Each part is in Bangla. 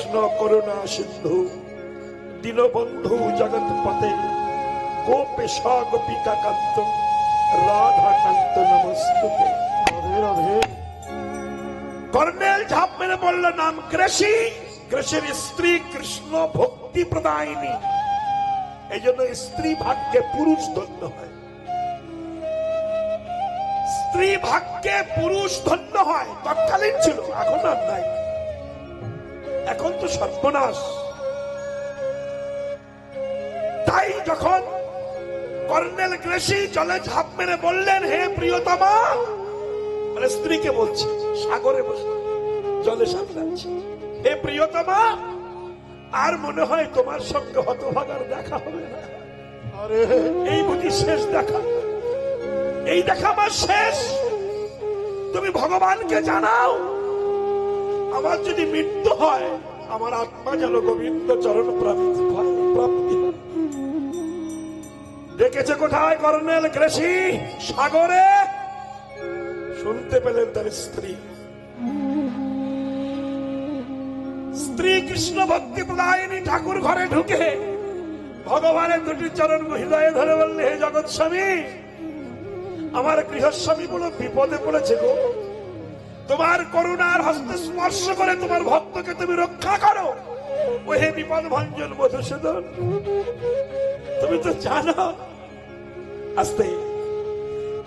কৃষ্ণ করুণা সিন্ধু দীনবন্ধু জগৎপতে গোপেশা গোপিকা কান্ত রাধা কান্ত নমস্তুতে। কর্নেল ঝাঁপ মেরে বলল, নাম কৃষি, কৃষির স্ত্রী কৃষ্ণ ভক্তি প্রদায়িনী। এই জন্য স্ত্রী ভাগ্যে পুরুষ ধন্য হয়, স্ত্রী ভাগ্যে পুরুষ ধন্য হয়। তৎকালীন ছিল, এখন আর নাই, এখন তো সর্বনাশ। তাই যখন কর্নেল গ্রেসি জলে ঝাঁপ মেরে বললেন, হে প্রিয়তমা, মানে স্ত্রীকে বলছে, সাগরে বসে জলে সাঁতরাচ্ছে, হে প্রিয়তমা, আর মনে হয় তোমার সঙ্গে হতভাগার দেখা হবে না। আরে এই বুঝি শেষ দেখা, এই দেখা আমার শেষ। তুমি ভগবানকে জানাও, আমার যদি মৃত্যু হয়, আমার আত্মা যেন গোবিন্দ চরণ প্রাপ্তি হয়। দেখেছে কোথায় কর্নেল গ্রেসি? সাগরে। শুনতে পেলেন তার স্ত্রী, স্ত্রী কৃষ্ণ ভক্তি প্রদায়িনী ঠাকুর ঘরে ঢুকে ভগবানের দুটি চরণ হৃদয়ে ধরে বললে, হে জগৎ স্বামী, আমার গৃহস্বামী বড় বিপদে পড়েছে গো, তোমার করুণার হস্তে স্পর্শ করে তোমার ভক্তকে তুমি রক্ষা করো। ও হে বিপদ ভঞ্জন মধুসূদন, তুমি তো জানো আস্তে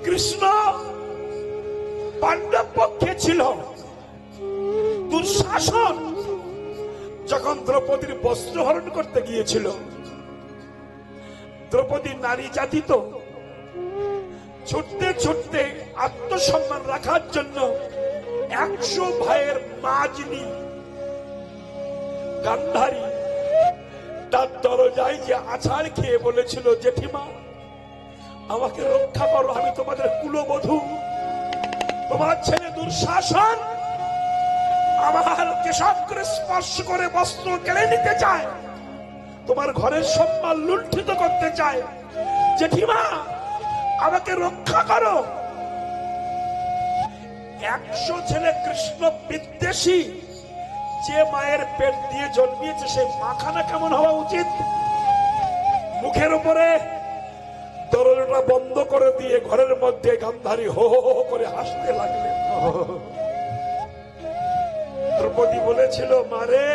কৃষ্ণ পাণ্ডব পক্ষে ছিল। দুঃশাসন যখন দ্রৌপদীর বস্ত্র হরণ করতে গিয়েছিল, দ্রৌপদী নারী জাতি তো ছুটতে ছুটতে আত্মসম্মান রাখার জন্য 100 ভাইয়ের মাজনি গান্ধারী তার দরজায় যে আছাড় খেয়ে বলেছিল, জেঠিমা আমাকে রক্ষা করো, আমি তোমাদের কুলবধূ, তোমার ছেলে দুঃশাসন আমার কেশাগ্রে স্পর্শ করে বস্ত্র কেড়ে নিতে চায়, তোমার ঘরের সম্মান লুণ্ঠিত করতে চায়, জেঠিমা আমাকে রক্ষা করো। 100 ছেলে কৃষ্ণ বিদ্বেষী, যে মায়ের পেট দিয়ে জন্মিয়েছে সেই মাখানা কেমন হওয়া উচিত? মুখের উপরে দরজাটা বন্ধ করে দিয়ে ঘরের মধ্যে গান্ধারী হো হো হো করে হাসতে লাগলেন। দ্রৌপদী বলেছিল, মারে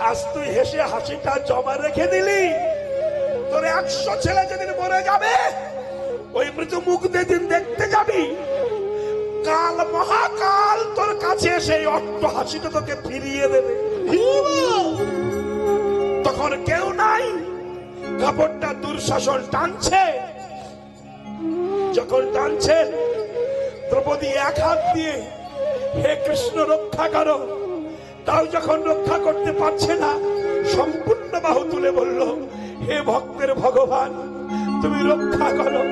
আজ তুই হেসে হাসিটা জমা রেখে দিলি, তোর 100 ছেলে যেদিন মরে যাবে, ওই মৃত্যু মুখ যেদিন দেখতে যাবি, কাল মহাকাল তোর কাছে সেই অট্ট হাসিটা তোকে ফিরিয়ে দেবে। তখন কেউ নাই, কাপড়টা দুঃশাসন টানছে, যখন টানছে দ্রৌপদী এক হাত দিয়ে হে কৃষ্ণ রক্ষা করো, তাও যখন রক্ষা করতে পারছে না, সম্পূর্ণ বাহু তুলে বলল, হে ভক্তের ভগবান তুমি রক্ষা করো।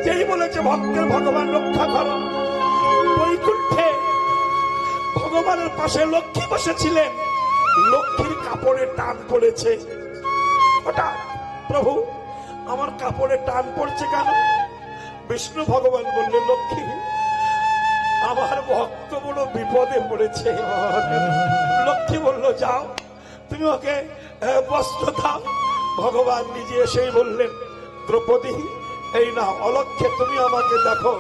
যেই বলেছে ভক্তের ভগবান রক্ষা করো, বৈকুণ্ঠে ভগবানের পাশে লক্ষ্মী বসেছিলেন, লক্ষ্মীর কাপড়ে টান পড়েছে। ওটা প্রভু আমার কাপড়ে টান পড়ছে কেন? বিষ্ণু ভগবান বললেন, লক্ষ্মী আমার ভক্ত বড় বিপদে পড়েছে। লক্ষ্মী বলল, যাও তুমি ওকে বস্ত্র দাও। ভগবান নিজে এসেই বললেন, দ্রৌপদী এই না, অলক্ষ্যে তুমি আমাকে দেখো,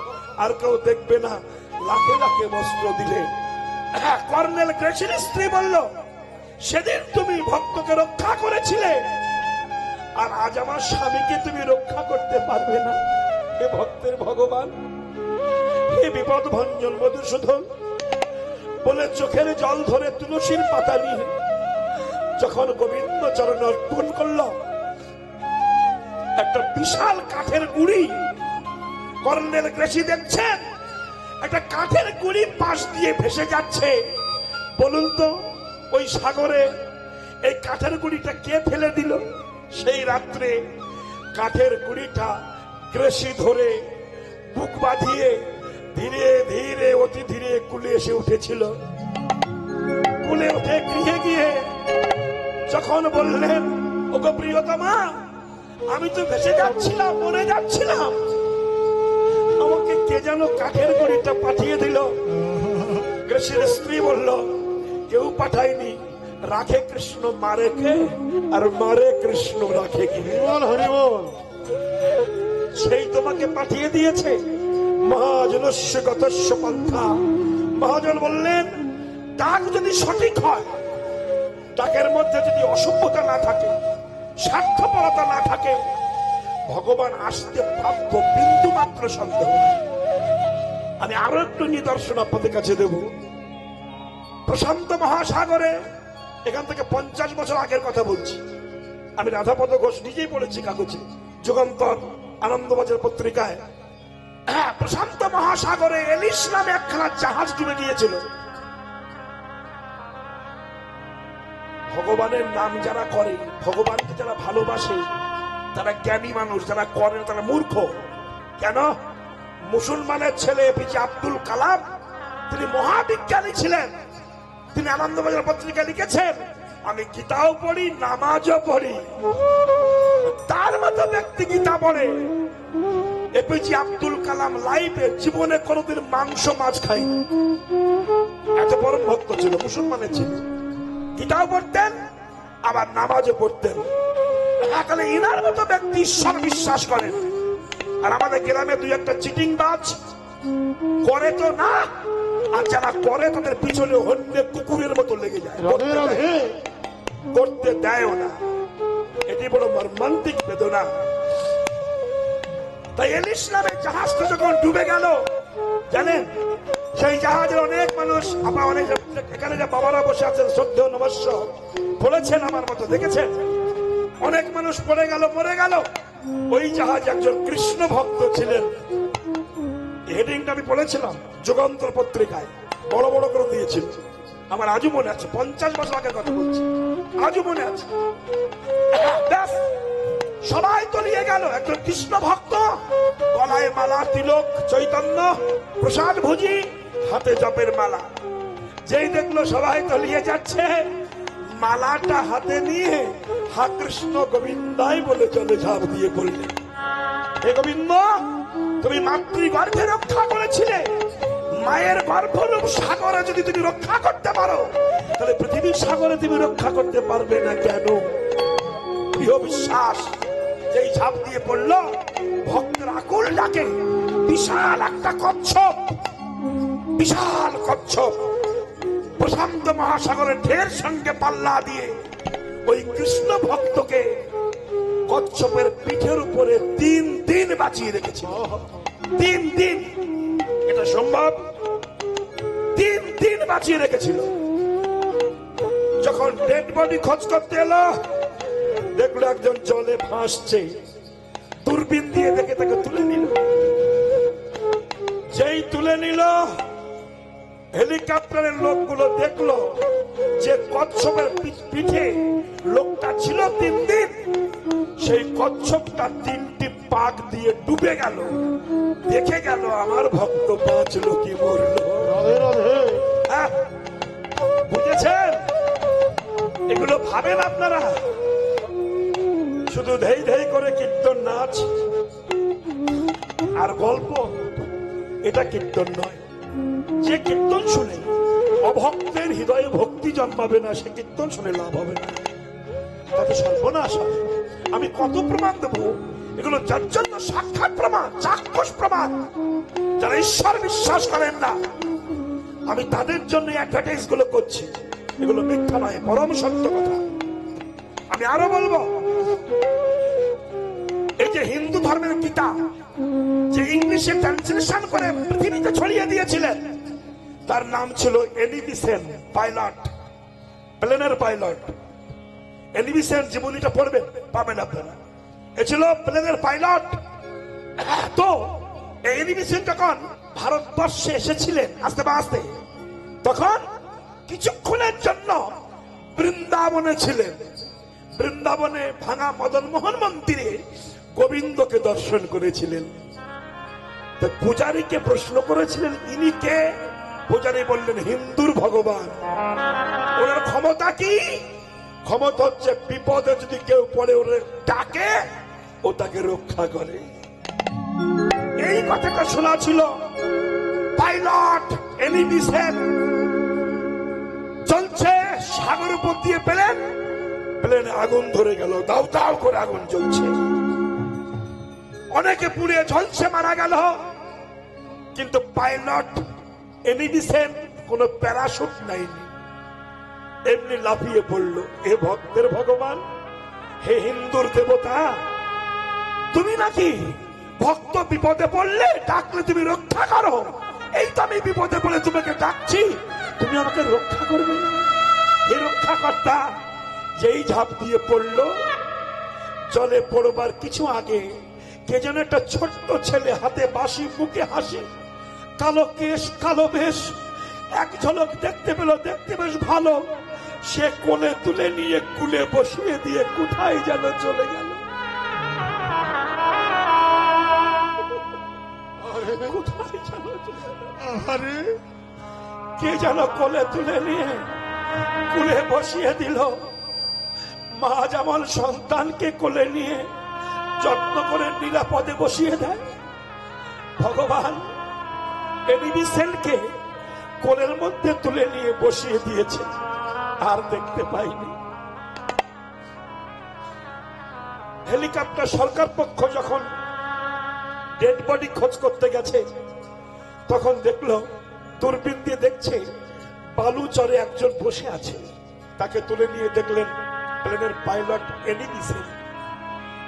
আর কেউ দেখবে না। লাখে লাখে বস্ত্র দিলে। কর্নেল গ্রেসির স্ত্রী বলল, সেদিন তুমি ভক্তকে রক্ষা করেছিলে, আর আজ আমার স্বামীকে তুমি রক্ষা করতে পারবে না। হে ভক্তের ভগবান, হে বিপদ ভঞ্জন মধুসূদন বলে চোখের জল ধরে তুলসীর পাতা নিয়ে যখন গোবিন্দ চরণ অর্পণ করল, একটা বিশাল কাঠের গুড়ি কর্নেল গ্রেসি দেখছেন, একটা কাঠের গুড়ি পাশ দিয়ে ভেসে যাচ্ছে। বলুন তো ওই সাগরে এই কাঠের গুড়িটা কে ফেলে দিল? সেই রাত্রে কাঠের গুড়িটা গ্রেসি ধরে বুক বাঁধিয়ে ধীরে ধীরে অতি ধীরে কুলে এসে উঠেছিল। কুলে উঠে গৃহে গিয়ে যখন বললেন, ওগো প্রিয়তমা আমি তো ভেসে যাচ্ছিলাম, মরে যাচ্ছিলাম, আমাকে কে যেন কাঠের গুড়িটা পাঠিয়ে দিল। গ্রেসির স্ত্রী বলল, কেউ পাঠায়নি, রাখে কৃষ্ণ মারে কে, আর মারে কৃষ্ণ রাখে কে? হরিবল। সেই তোমাকে পাঠিয়ে দিয়েছে। মহাজনস্য গতস্য পন্থা। মহাজন বললেন, ডাক যদি সঠিক হয়, ডাকের মধ্যে যদি অসভ্যতা না থাকে, স্বার্থপরতা না থাকে, ভগবান আসতে প্রাপ্য বিন্দু মাত্র সন্দেহ নেই। আমি আরো একটু নিদর্শন আপনাদের কাছে দেব। প্রশান্ত মহাসাগরে, এখান থেকে 50 বছর আগের কথা বলছি, আমি রাধাপদ ঘোষ নিজেই পড়েছি কাগজে, যুগান্তর, আনন্দবাজার পত্রিকায়। প্রশান্ত মহাসাগরে এলিস নামে একখানা জাহাজ ডুবে গিয়েছিল। ভগবানের নাম যারা করে, ভগবানকে যারা ভালোবাসে, তারা জ্ঞানী মানুষ, যারা করেন তারা মূর্খ। কেন? মুসলমানের ছেলে এপিজে আব্দুল কালাম, তিনি মহাবিজ্ঞানী ছিলেন। তিনি আনন্দবাজার পত্রিকা লিখেছেন, আমি গীতাও পড়ি, নামাজও পড়ি। তার মতো ব্যক্তি গীতা পড়ে। এপিজে আব্দুল কালাম লাইফে জীবনে কোনোদিন মাংস মাছ খায়নি। এত পরম ভক্ত ছিল, মুসলমানের ছিল। গীতাও পড়তেন, আবার নামাজও পড়তেন। তাহলে ইনার মতো ব্যক্তি ঈশ্বর বিশ্বাস করেন। আর আমাদের গ্রামে দুই একটা চিটিং বাজ করে তো না, আর যারা করে তাদের পিছনে অন্য কুকুরের মতো লেগে যায়, করতে দেয়ও না। এটি বড় মর্মান্তিক বেদনা। তাই এলিস নামে জাহাজটা যখন ডুবে গেল, জানেন, সেই জাহাজে অনেক মানুষ, আপনার অনেক এখানে যে বাবারা বসে আছেন, শ্রদ্ধেয় নমস্য বলেছেন আমার মতো, দেখেছেন, অনেক মানুষ পড়ে গেল। ওই জাহাজ একজন কৃষ্ণ ভক্ত ছিলেন। হেডিংটা আমি পড়েছিলাম যুগান্তর পত্রিকায়, বড় বড় করে দিয়েছিল। আমার আজও মনে আছে, 50 বছর আগের কথা বলছি, আজও মনে আছে। সবাই তলিয়ে গেল। একজন কৃষ্ণ ভক্ত, গলায় মালা, তিলক, চৈতন্য প্রসাদ ভুজি, হাতে জপের মালা। যেই দেখলো সবাই তলিয়ে যাচ্ছে, মালাটা হাতে নিয়ে হা কৃষ্ণ গোবিন্দাই বলে চলে ঝাঁপ দিয়ে পড়লে। হে গোবিন্দ, তুমি মাতৃগর্ভে রক্ষা করেছিলে, মায়ের গর্ভরূপ সাগরে যদি তুমি রক্ষা করতে পারো, তাহলে পৃথিবীর সাগরে তুমি রক্ষা করতে পারবে না কেন? প্রিয় বিশ্বাস, যেই ঝাঁপ দিয়ে পড়ল, ভক্তের আকুল ডাকে বিশাল একটা কচ্ছপ, বিশাল কচ্ছপ প্রশান্ত মহাসাগরের ঢের সঙ্গে পাল্লা দিয়ে ওই কৃষ্ণ ভক্তকে কচ্ছপের পিঠের উপরে 3 দিন বাঁচিয়ে রেখেছিল। 3 দিন, এটা সম্ভব? 3 দিন বাঁচিয়ে রেখেছিল। যখন ডেড বডি খোঁজ করতে এলো, দেখলো একজন জলে ভাসছে। দূরবীন দিয়ে দেখে তাকে তুলে নিল। যেই তুলে নিল, হেলিকপ্টারের লোকগুলো দেখলো যে কচ্ছপের পিঠে লোকটা ছিল 3 দিন, সেই কচ্ছপটা 3টি পাক দিয়ে ডুবে গেল। দেখে গেল আমার ভক্ত বাঁচলো কি মরলো। বুঝেছেন? এগুলো ভাবেন আপনারা? শুধু ধেই ধেই করে কীর্তন নাচ আর গল্প, এটা কীর্তন নয়। যে কীর্তন শুনে অভক্তের হৃদয়ে ভক্তি জন্মাবে না, সে কীর্তন শুনে লাভ হবে না, তাতে সর্বনাশ হবে। আমি কত প্রমাণ দেবো? এগুলো যার জন্য সাক্ষাৎ প্রমাণ, চাক্ষুষ প্রমাণ। যারা ঈশ্বর বিশ্বাস করেন না, আমি তাদের জন্য অ্যাডভার্টাইজ গুলো করছি। এগুলো মিথ্যা নয়, পরম সত্য কথা। আমি আরো বলবো, এই যে হিন্দু ধর্মের গীতা যে ইংলিশে ট্রান্সলেশন করে পৃথিবীতে ছড়িয়ে দিয়েছিলেন, তার নাম ছিল এনি বেসেন্ট, পাইলট, প্লেনের পাইলট। এনি বেসেন্ট জীবনীটা পড়বেন, পাবেন আপনারা। এ ছিল প্লেনের পাইলট। তো এনি বেসেন্ট যখন ভারতবর্ষে এসেছিলেন আস্তে আস্তে, তখন কিছুক্ষণের জন্য বৃন্দাবনে ছিলেন। বৃন্দাবনে ভাঙা মদন মোহন মন্দিরে গোবিন্দকে দর্শন করেছিলেন। পূজারীকে প্রশ্ন করেছিলেন, ইনি কে? পূজারী বললেন, হিন্দুর ভগবান। ওনার ক্ষমতা কি? ক্ষমতা হচ্ছে বিপদে যদি কেউ পড়ে ওরে ডাকে, ও তাকে রক্ষা করে। এই কথাটা শোনা ছিল পাইলট এনি বেসেন্ট। চলছে সাগর উপর দিয়ে প্লেনে আগুন ধরে গেল, দাউ দাউ করে আগুন জ্বলছে, অনেকে পুড়ে ঝলসে মারা গেল। কিন্তু পাইলট এমনি সেন কোন প্যারাশুট নাইনি, এমনি লাফিয়ে পড়লো। এ ভক্তের ভগবান, হে হিন্দুর দেবতা, তুমি নাকি ভক্ত বিপদে পড়লে ডাকলে তুমি রক্ষা করো। এই তো আমি বিপদে পড়ে তোমাকে ডাকছি, তুমি আমাকে রক্ষা করবে না? হে রক্ষাকর্তা, যেই ঝাঁপ দিয়ে পড়লো, জলে পড়বার কিছু আগে কে যেন একটা ছোট্ট ছেলে, হাতে বাঁশি, মুখে হাসি, কালো কেশ, কালো বেশ, এক ঝলক দেখতে পেল, দেখতে বেশ ভালো। সে কোলে তুলে নিয়ে কুলে বসিয়ে দিয়ে কোথায় যেন চলে গেল। আরে কে যেন কোলে তুলে নিয়ে কুলে বসিয়ে দিল। মা যেমন সন্তানকে কোলে নিয়ে যত্ন করে নিরাপদে বসিয়ে দেয়, ভগবান এমনি সেনকে কোলের মধ্যে তুলে নিয়ে বসিয়ে দিয়েছে, আর দেখতে পাইনি। হেলিকপ্টার সরকার পক্ষ যখন ডেড বডি খোঁজ করতে গেছে, তখন দেখলো, দূরবীন দিয়ে দেখছে, বালু চরে একজন বসে আছে। তাকে তুলে নিয়ে দেখলেন প্লেনের পাইলট এমনি সেন।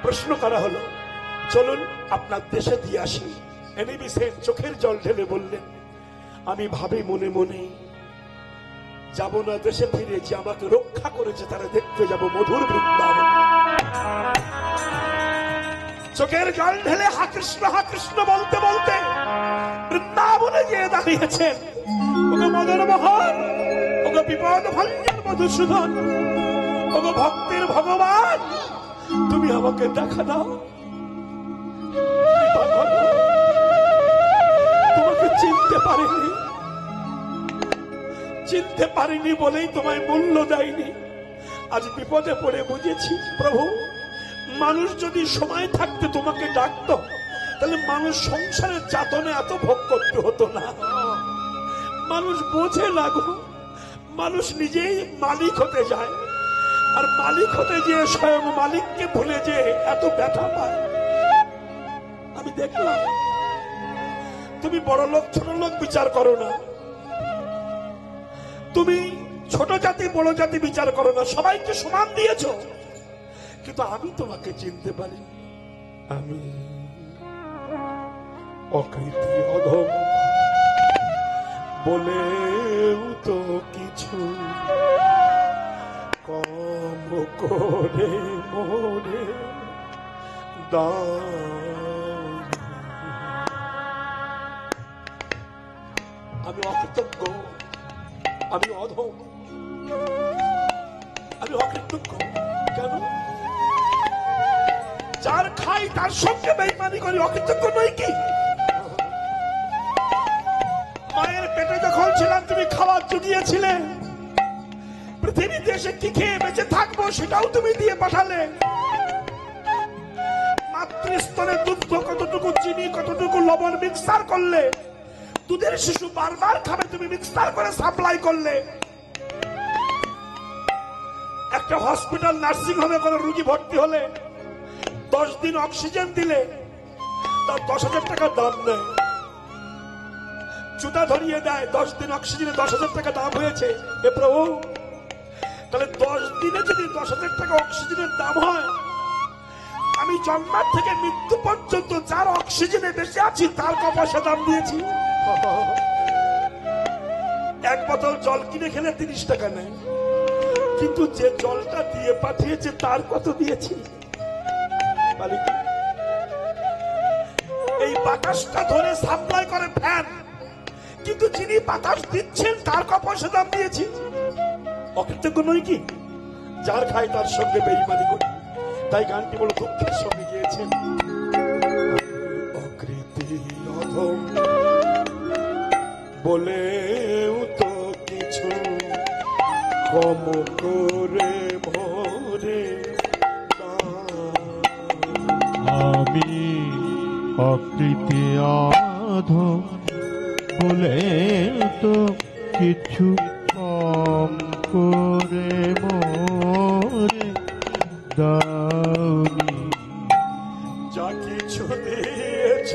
প্রশ্ন করা হলো, চলুন আপনার দেশে দিয়ে আসি। এমনি সেন চোখের জল ঢেলে বললেন, আমি ভাবি মনে মনে, যাব না দেশে ফিরে, যে আমাকে রক্ষা করেছে তারা দেখতে যাব মধুর বৃন্দাবন। চোখের জল ঢেলে হা কৃষ্ণ বলতে বলতে বৃন্দাবনে গিয়ে দাঁড়িয়েছেন। ওগো মদন মোহন, ওগো বিপদ ভঞ্জন মধুসূদন, ওগো ভক্তের ভগবান, তুমি আমাকে দেখা দাও। তোমাকে চিনতে পারিনি বলেই তোমায় মূল্য দেয়নি। আজ বিপদে পড়ে বুঝেছি, প্রভু, মানুষ যদি সময় থাকতে তোমাকে ডাকতো, তাহলে মানুষ সংসারের যাতনে এত ভোগ করতে হতো না। মানুষ বোঝে না গো, মানুষ নিজেই মালিক হতে যায়, আর মালিক হতে যেয়ে স্বয়ং মালিককে ভুলে যে এত ব্যথা পায়। আমি দেখলাম তুমি বড় লোক ছোট লোক বিচার করো না, তুমি ছোট জাতি বড় জাতি বিচার করো না, সবাইকে সমান দিয়েছ। কিন্তু আমি তোমাকে চিনতে পারি, আমি অকৃতি অধম বলেও তো কিছু কম করে মোরে দান। আমি অকৃতজ্ঞ, আমি অধম, আমি অকৃতজ্ঞ। কেন? যার খাই তার সঙ্গে বেইমানি করি, অকৃতজ্ঞ নই কি? মায়ের পেটে যখন ছিলাম তুমি খাবার জুগিয়েছিলে, পৃথিবীতে এসে কি খেয়ে বেঁচে থাকবো সেটাও তুমি দিয়ে পাঠালে। মাতৃস্তনে দুধ কতটুকু চিনি কতটুকু লবণ মিক্সার করলে, দুধের শিশু বারবার খাবে, তুমি মিক্সার করে সাপ্লাই করলে। একটা হসপিটাল নার্সিং হোমে কোনো রোগী ভর্তি হলে 10 দিন অক্সিজেন দিলে তার 10,000 টাকা দাম নেয়, জুতা ধরিয়ে দেয়। 10 দিন অক্সিজেনে 10,000 টাকা দাম হয়েছে। এ প্রভু, তাহলে 10 দিনে যদি 10,000 টাকা অক্সিজেনের দাম হয়, আমি জন্মার থেকে মৃত্যু পর্যন্ত যার অক্সিজেনে বেঁচে আছি তার ক পয়সা দাম দিয়েছি? 1 বোতল জল কিনে খেলে 30 টাকা নেয়, কিন্তু যে জলটা দিয়ে পাঠিয়েছে তার কত দিয়েছি? এই বাতাসটা ধরে সাপ্লাই করে ফ্যান, কিন্তু যিনি বাতাস দিচ্ছেন তার ক পয়সা দাম দিয়েছি? অকৃতজ্ঞ নই কি? যার খায় তার সঙ্গে বেইমানি করি। তাই গানটি বড় দুঃখের সঙ্গে গিয়েছেন, অকৃতি অধম বলেও তো কিছু কম করে মোরে দান। আমি অকৃতি অধম বলে তো কিছু কম করে মোরে দাওনি। যা কিছু দিয়েছ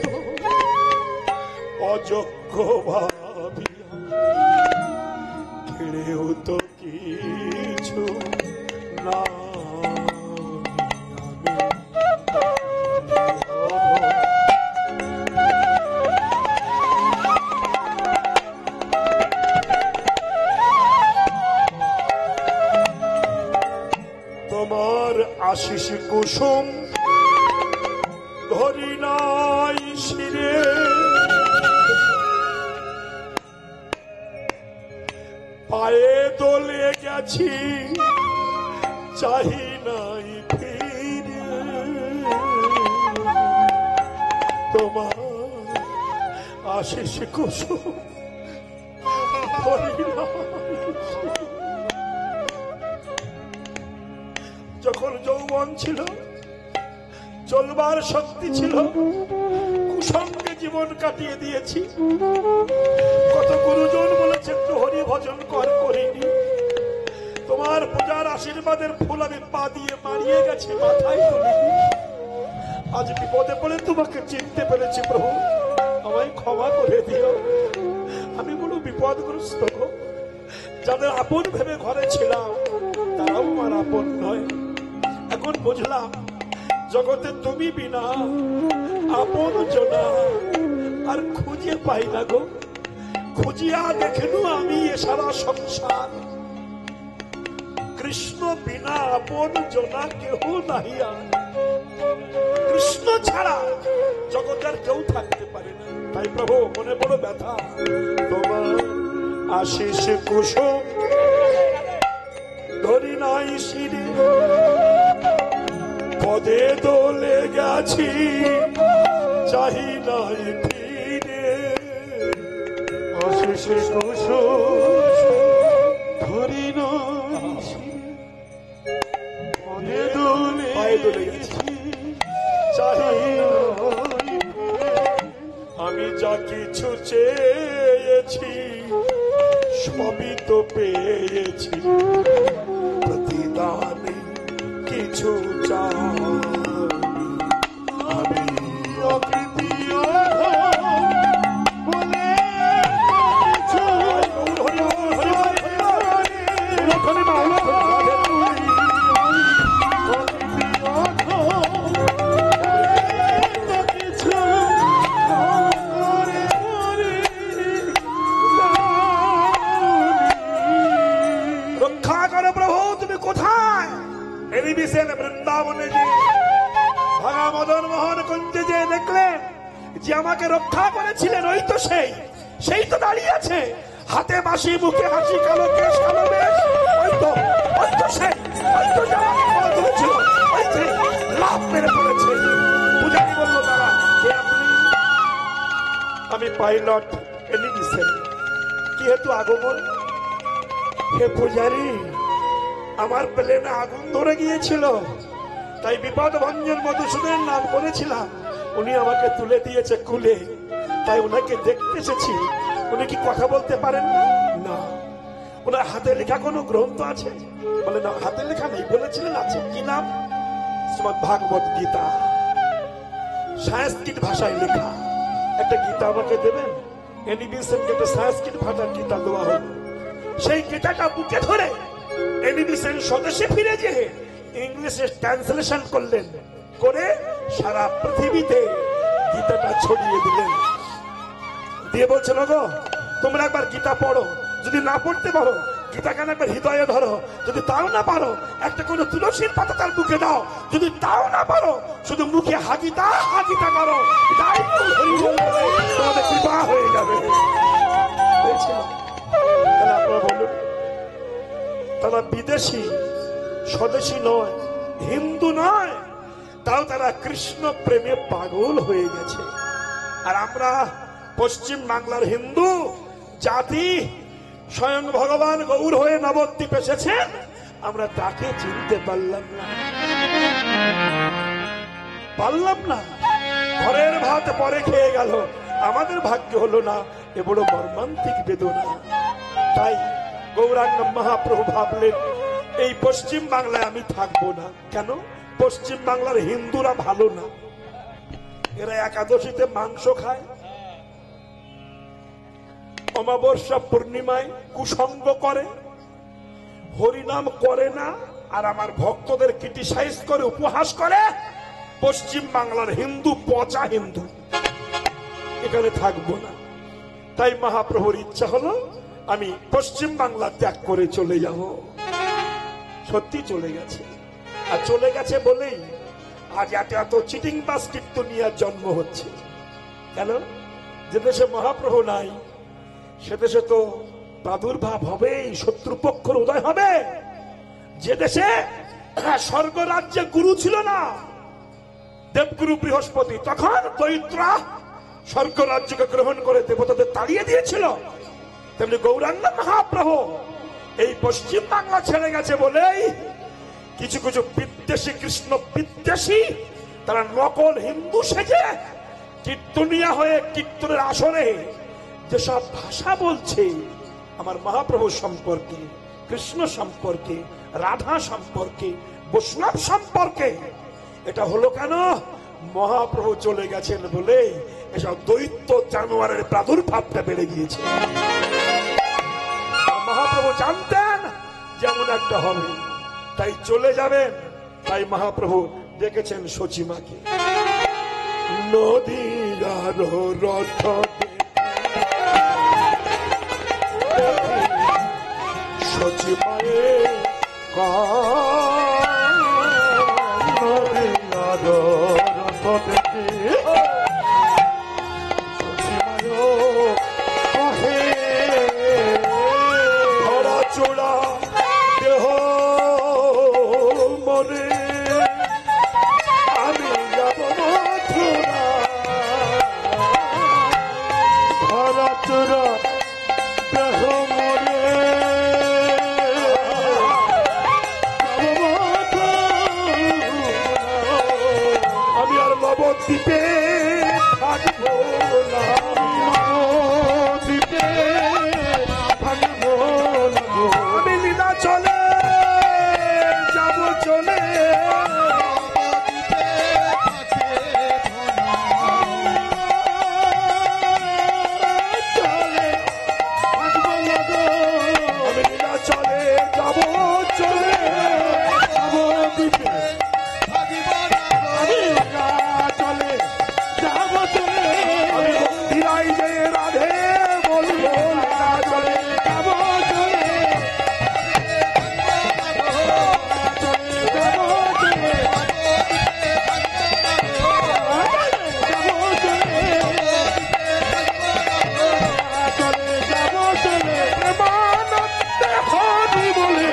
অযোগ্য ভাবিয়া, কেড়েও তো কিছু না। তোমার আশিস কুসুম ধরি নাই শিরে, পায়ে দোলে গেছি চাহি নাই ফিরে। তোমার আশিস কুসুম ধরি নাই শিরে। যখন যৌবন ছিল, চলবার শক্তি ছিল, কুসঙ্গে জীবন কাটিয়ে দিয়েছি। কত গুরুজন বলেছেন তো হরি ভজন কর, করিনি। তোমার পূজার আশীর্বাদের ফুল আমি পা দিয়ে মারিয়ে গেছি, মাথায় তুলিনি। আজ বিপদে পড়ে তোমাকে চিনতে পেরেছি প্রভু, আমায় ক্ষমা করে দিও। আমি বড় বিপদগ্রস্ত গো। যাদের আপন ভেবে ঘরে ছিলাম তারাও আমার আপন নয়। এখন বুঝলাম জগতে তুমি বিনা আপন জনা আর খুঁজে পাই না গো। খুঁজিয়া দেখলু আমি এ সারা সংসার, কৃষ্ণ বিনা আপন জনা কেহ নাহিয়া। কৃষ্ণ ছাড়া জগতের কেউ থাকতে পারে না। তাই প্রভু মনে বড় ব্যথা। তোমার আশিস কুসুম ধরি নাই শিরে, পদে দোলে গেছি চাহি নাই ফিরে। আশিস কুসুম ধরি নাই শিরে, পদে দোলে গেছি চাহি নাই। আমি যা কিছু চেয়েছি সবই তো পেয়েছি, প্রতিদানে কিছু চাই। আমি অকৃতীয় বলে রক্ষা করো প্রভু। তুমি কোথায়? বৃন্দাবনে যে ভাঙা মদন মোহন কুঞ্জে যে দেখলেন যে আমাকে রক্ষা করেছিলেন, ওই তো সেই তো দাঁড়িয়ে আছে, হাতে বাঁশি, মুখে হাসি, কালো কেশ, কালো বেশ। ওই তো সেই, ওই তো যারা আমাকে তুলেছিল, ওই যে লাভ মেরে পড়েছে। পূজারি বলল, দাদা কে আপনি? আমি পাইলট এলিভিসেন। কি হেতু আগমন? হে পূজারি, আমার প্লেনে আগুন ধরে গিয়েছিল, তাই বিপদ ভঞ্জন মধুসূদনের নাম করেছিলাম। উনি আমাকে তুলে দিয়েছে কুলে, তাই ওনাকে দেখতে এসেছি। উনি কি কথা বলতে পারেন না? না। ওনার হাতে লেখা কোনো গ্রন্থ আছে? বলে না, হাতে লেখা নেই। বলেছিলেন আছে। কি নাম? শ্রীমদ ভাগবত গীতা, সংস্কৃত ভাষায় লেখা একটা গীতা আমাকে দেবেন? এনিবিসেনকে একটা সংস্কৃত ভাষার গীতা দেওয়া হলো। সেই গীতাটা বুকে ধরে এনিবিসেন স্বদেশে ফিরে যেয়ে ইংলিশে ট্রান্সলেশন করলেন, করে সারা পৃথিবীতে গীতাটা ছড়িয়ে দিলেন। দিয়ে বলছেন, গো তোমরা একবার গীতা পড়ো, যদি না পড়তে পারো গীতা কেন একবার হৃদয়ে ধরো, যদি তাও না পারো একটা কোনো তুলসীর পাতা তার মুখে দাও, যদি তাও না পারো শুধু মুখে হাগিতা হাগিতা করো, তাই তোমাদের কৃপা হয়ে যাবে। তাহলে আপনারা বলুন, তারা বিদেশি, স্বদেশী নয়, হিন্দু নয়, তাও তারা কৃষ্ণ প্রেমে পাগল হয়ে গেছে। আর আমরা পশ্চিম বাংলার হিন্দু জাতি, স্বয়ং ভগবান গৌর হয়ে নবদ্বীপ এসেছেন, আমরা তাকে চিনতে পারলাম না। ঘরের ভাত পরে খেয়ে গেল, আমাদের ভাগ্য হলো না। এ বড় মর্মান্তিক বেদনা। তাই গৌরাঙ্গ মহাপ্রভু ভাবলেন এই পশ্চিম বাংলায় আমি থাকবো না। কেন? পশ্চিম বাংলার হিন্দুরা ভালো না, এরা একাদশীতে মাংস খায়, অমাবস্যা পূর্ণিমায় কুসঙ্গ করে, হরিনাম করে না, আর আমার ভক্তদের ক্রিটিসাইজ করে, উপহাস করে। পশ্চিম বাংলার হিন্দু পচা হিন্দু, এখানে থাকবো না। তাই মহাপ্রভুর ইচ্ছা হলো আমি পশ্চিম বাংলা ত্যাগ করে চলে যাব। সত্যি চলে গেছে, আর চলে গেছে বলেই আজ এত চিটিং বাস কীর্তনিয়ার জন্ম হচ্ছে। কেন? যে দেশে মহাপ্রভু নাই সে দেশে তো প্রাদুর্ভাব হবে, শত্রুপক্ষের উদয় হবে। যে দেশে স্বর্গ রাজ্যে গুরু ছিল না, দেবগুরু বৃহস্পতি, তখন দৈত্রা স্বর্গ রাজ্যকে গ্রহণ করে দেবতাদের তাড়িয়ে দিয়েছিল, তেমনি গৌরাঙ্গ মহাপ্রভু এই পশ্চিম বাংলা ছেড়ে গেছে বলেই কিছু কিছু বিদ্বেষী, কৃষ্ণ বিদ্বেষী, তারা নকল হিন্দু সেজে কীর্তনিয়া হয়ে কীর্তনের আসরে যেসব ভাষা বলছে আমার মহাপ্রভু সম্পর্কে, কৃষ্ণ সম্পর্কে, রাধা সম্পর্কে, বৈষ্ণব সম্পর্কে, এটা হলো কেন? মহাপ্রভু চলে গেছেন বলে এসব দৈত্য জানোয়ারের প্রাদুর্ভাবটা বেড়ে গিয়েছে। মহাপ্রভু জানতেন যেমন একটা হবে, তাই চলে যাবেন। তাই মহাপ্রভু ডেকেছেন সচিমাকে। নদীর রথ সচিমায়ে ধরা চোড়া দেহ মনে আমি যাব মথুরা। ধরা চোরা দেহ মনে আমি আর নবদ্বীপে থাকবো না, দ্বীপে থাকবো না গো। আমি লীলা চলে যাব চলে। আমি লীলা চলে যাব চলে। আমি মন্দিরায় যে রাধে বলবো লীলা চলে যাব চলে। প্রেমানন্দে হরি বলে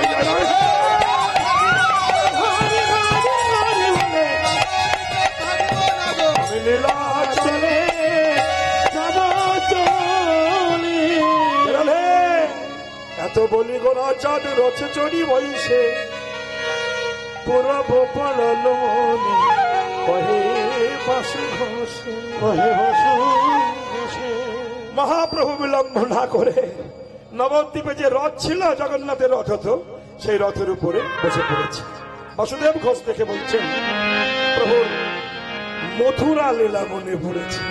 আমি লীলা চলে যাব চলে। এত বলি গোরা চাঁদ রথে চড়ি বইছে পুরব পালালো মনে কহে বাসু ঘোষে, কহে বসু বসে। মহাপ্রভু বিলম্ব না করে নবদ্বীপে যে রথ ছিল, জগন্নাথের রথ হতো, সেই রথের উপরে বসে পড়েছে। বাসুদেব ঘোষ দেখে বলছেন প্রভুর মথুরা লীলা মনে পড়েছে।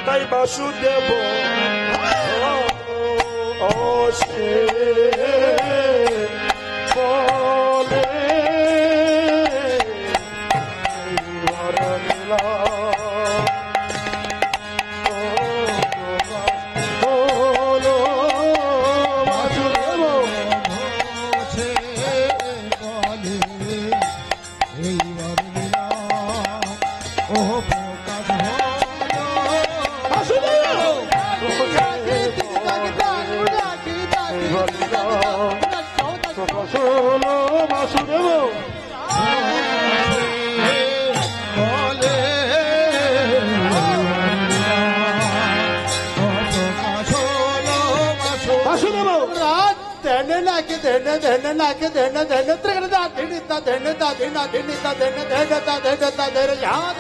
তাই বাসুদেব অসে বলে এইবার লীলা বলো বাসুদেব শোনো বাসুদেব বাসুদেব धन नाक धन धन नाक धन धन त्रिगण दा धन दा धन दा धन दा धन दा धन धन दा धन दा धन याद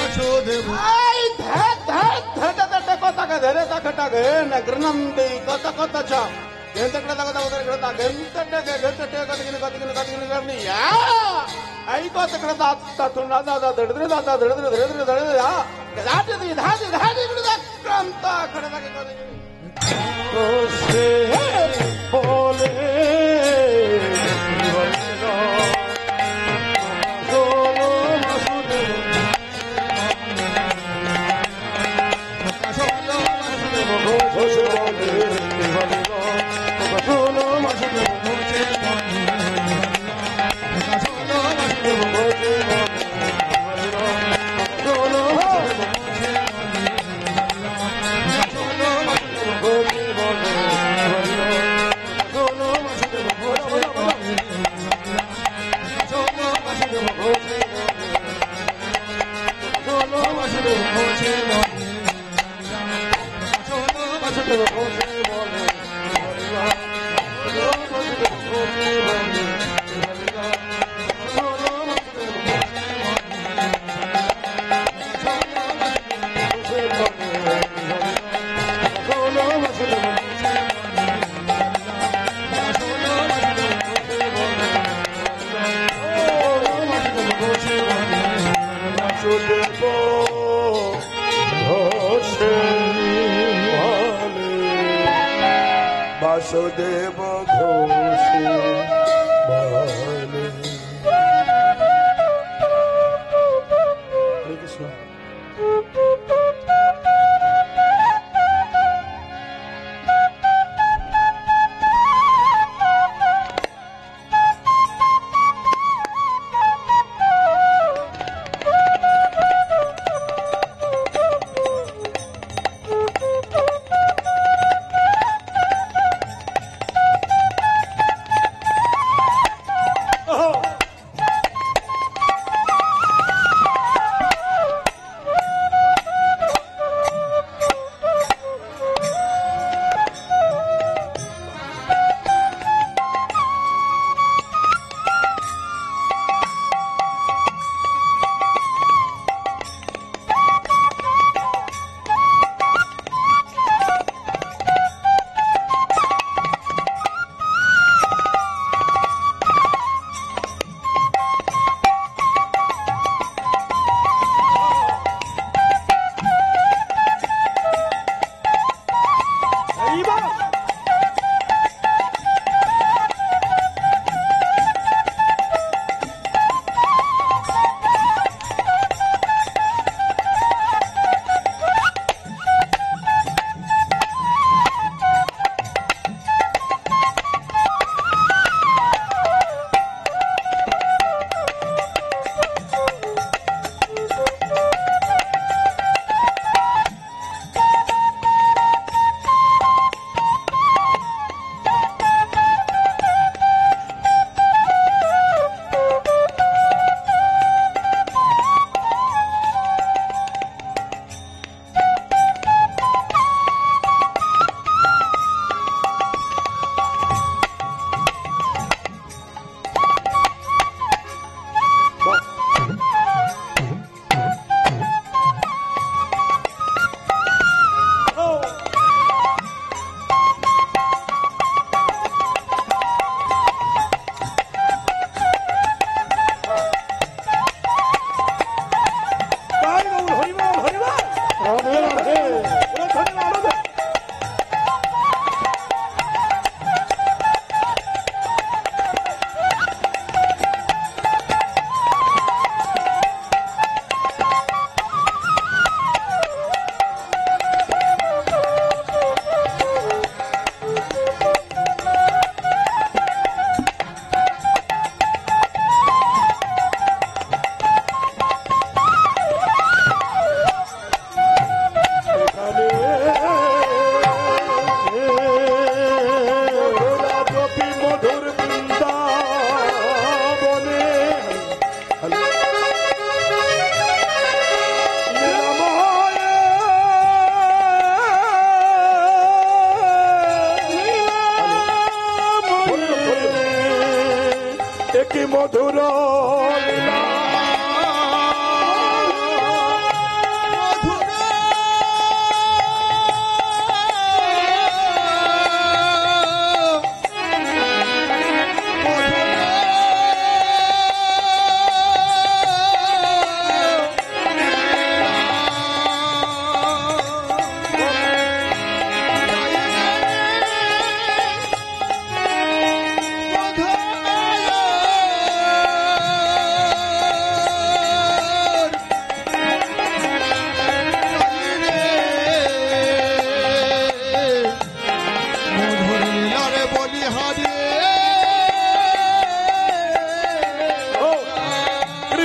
বাসুদেব నగరనంది కొత్త కొత్త చా ఎంత ఐ కొత్త বলে বাসুদেব ঘোষে বলে হরে কৃষ্ণ।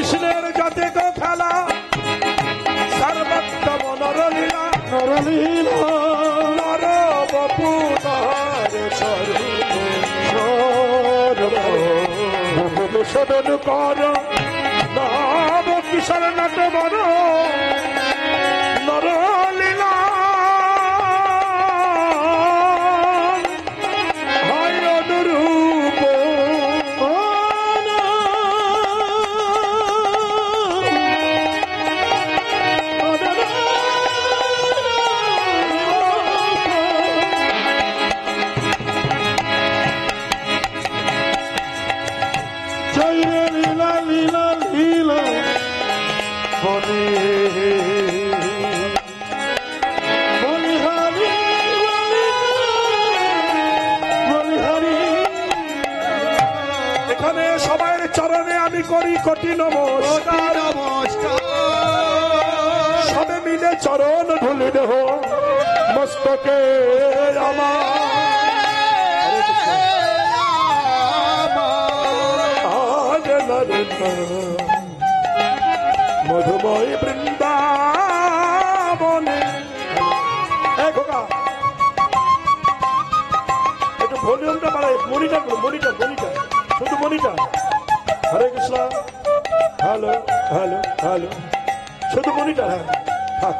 কৃষ্ণের যাতে গো খেলা সর্বত্র মনোরলীলা নরলীলা নর বপু নর স্বরূপ সদন কর নব কিশোর নট বর নরলীলা হয় অনুরূপ জয় রে লীলা লীলা লীলা বনে বলিহারি বলিহারি এখানে সবাইয়ের চরণে আমি করি কোটি নমস্কার সবে মিলে চরণ ধুলি দেহ মস্তকে আমার আজ নরেন্দ্র মধুময় বৃন্দাবনে খোকা একটু ভলিউমটা বাড়াই মনিটার মনিটার মনিটার শুধু মনিটার হরে কৃষ্ণ হ্যালো হ্যালো হ্যালো শুধু মনিটার হ্যাঁ থাক